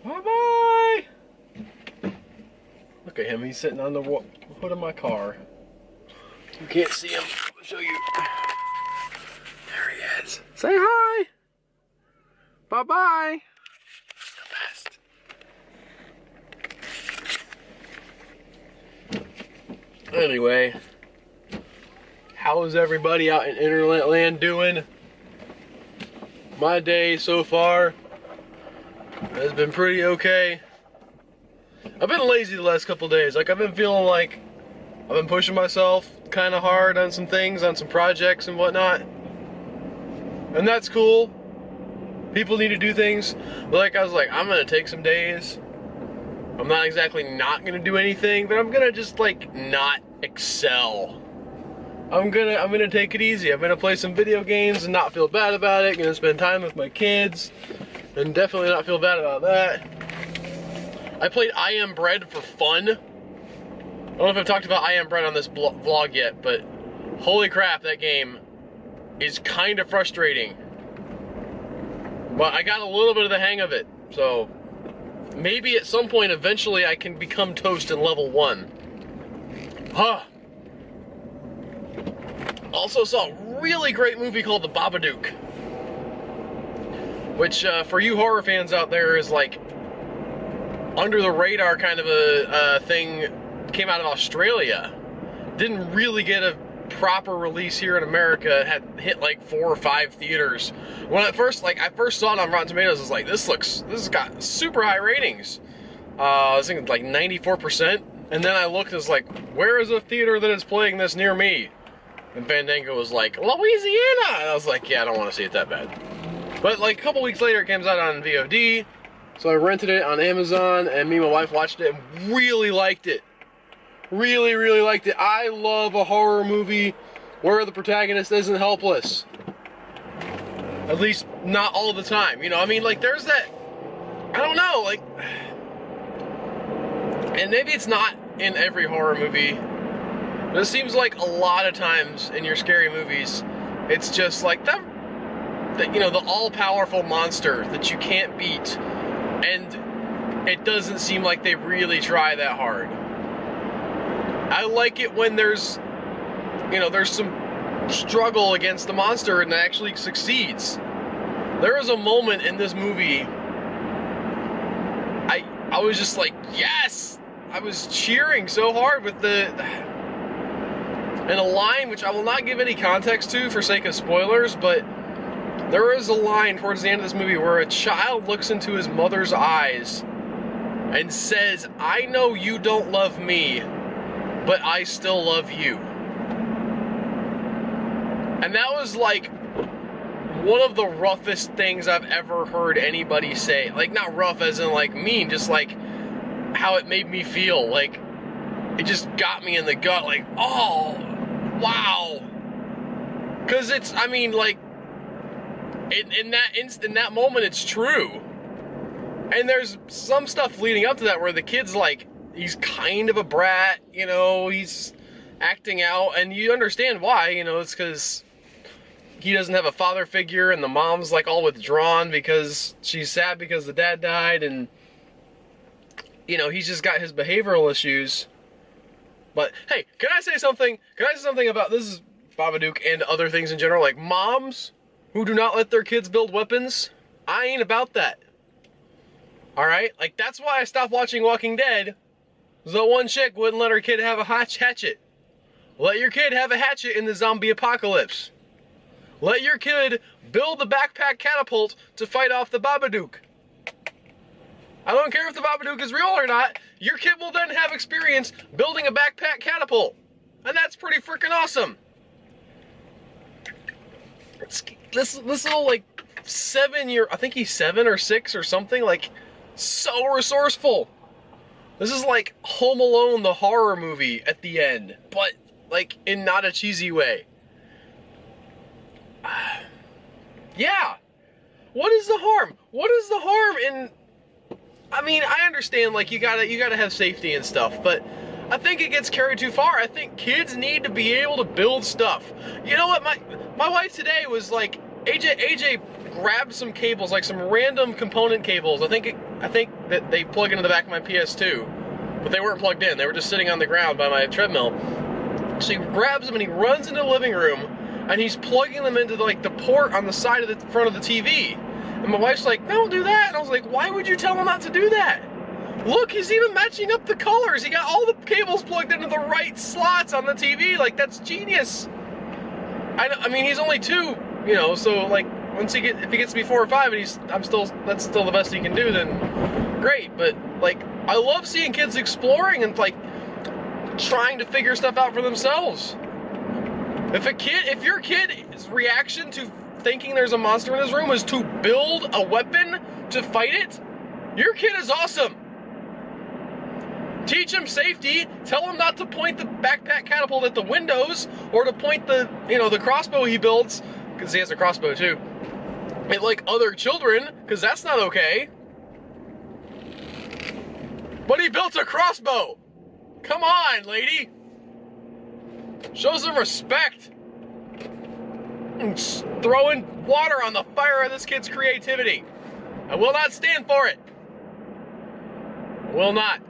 Bye-bye! Look at him, he's sitting on the hood of my car. You can't see him. I'll show you. There he is. Say hi! Bye-bye! The best. Anyway, how is everybody out in internet land doing? My day so far has been pretty okay. I've been lazy the last couple days. Like, I've been feeling like I've been pushing myself kind of hard on some things, on some projects and whatnot. And that's cool. People need to do things. But like, I was like, I'm gonna take some days. I'm not exactly not gonna do anything, but I'm gonna just like not excel. I'm gonna take it easy. I'm gonna play some video games and not feel bad about it. Gonna spend time with my kids and definitely not feel bad about that. I played I Am Bread for fun. I don't know if I've talked about I Am Bread on this vlog yet, but holy crap, that game is kind of frustrating. But I got a little bit of the hang of it, so maybe at some point eventually I can become toast in level 1. Huh. Also saw a really great movie called The Babadook, which for you horror fans out there is like under the radar kind of a thing. Came out of Australia. Didn't really get a proper release here in America. It had hit like 4 or 5 theaters. When I first saw it on Rotten Tomatoes, I was like, this has got super high ratings. I was thinking like 94%. And then I looked and was like, where is a theater that is playing this near me? And Fandango was like, Louisiana! And I was like, yeah, I don't want to see it that bad. But like a couple weeks later, it comes out on VOD. So I rented it on Amazon, and me and my wife watched it and really liked it. Really, really liked it. I love a horror movie where the protagonist isn't helpless. At least not all the time. You know, I mean, like, there's that, I don't know, like, and maybe it's not in every horror movie, but it seems like a lot of times in your scary movies, it's just like that you know, the all-powerful monster that you can't beat, and it doesn't seem like they really try that hard. I like it when there's, you know, there's some struggle against the monster and it actually succeeds. There was a moment in this movie, I was just like, yes! I was cheering so hard with and a line which I will not give any context to for sake of spoilers, but there is a line towards the end of this movie where a child looks into his mother's eyes and says, I know you don't love me, but I still love you. And that was like one of the roughest things I've ever heard anybody say. Like, not rough as in like mean, just like how it made me feel. Like, it just got me in the gut, like, oh, wow. Cause it's, I mean, like, in that moment, it's true. And there's some stuff leading up to that where the kid's like, he's kind of a brat, you know, he's acting out, and you understand why, you know, it's because he doesn't have a father figure, and the mom's like all withdrawn because she's sad because the dad died, and, you know, he's just got his behavioral issues. But, hey, can I say something? Can I say something about, this is Babadook and other things in general, like moms who do not let their kids build weapons? I ain't about that. Alright? Like, that's why I stopped watching Walking Dead. The one chick wouldn't let her kid have a hatchet. Let your kid have a hatchet in the zombie apocalypse. Let your kid build a backpack catapult to fight off the Babadook. I don't care if the Babadook is real or not. Your kid will then have experience building a backpack catapult. And that's pretty freaking awesome. This little, like, 7-year, I think he's 7 or 6 or something, like, so resourceful. This is like Home Alone, the horror movie at the end, but like in not a cheesy way. Yeah. What is the harm? What is the harm in, I mean, I understand like you gotta have safety and stuff, but I think it gets carried too far. I think kids need to be able to build stuff. You know what, my wife today was like, AJ grabbed some cables, like some random component cables. I think that they plug into the back of my PS2, but they weren't plugged in. They were just sitting on the ground by my treadmill. So he grabs them and he runs into the living room, and he's plugging them into like the port on the side of the front of the TV. And my wife's like, "Don't do that." And I was like, "Why would you tell him not to do that? Look, he's even matching up the colors. He got all the cables plugged into the right slots on the TV. Like, that's genius." I mean, he's only 2, you know, so like if he gets to be 4 or 5 and that's still the best he can do, then great. But like, I love seeing kids exploring and like trying to figure stuff out for themselves. If your kid's reaction to thinking there's a monster in his room is to build a weapon to fight it, your kid is awesome. Teach him safety. Tell him not to point the backpack catapult at the windows, or to point the crossbow he builds, because he has a crossbow too, at like other children, because that's not okay. But he built a crossbow. Come on, lady. Show some respect. And throwing water on the fire of this kid's creativity. I will not stand for it. I will not.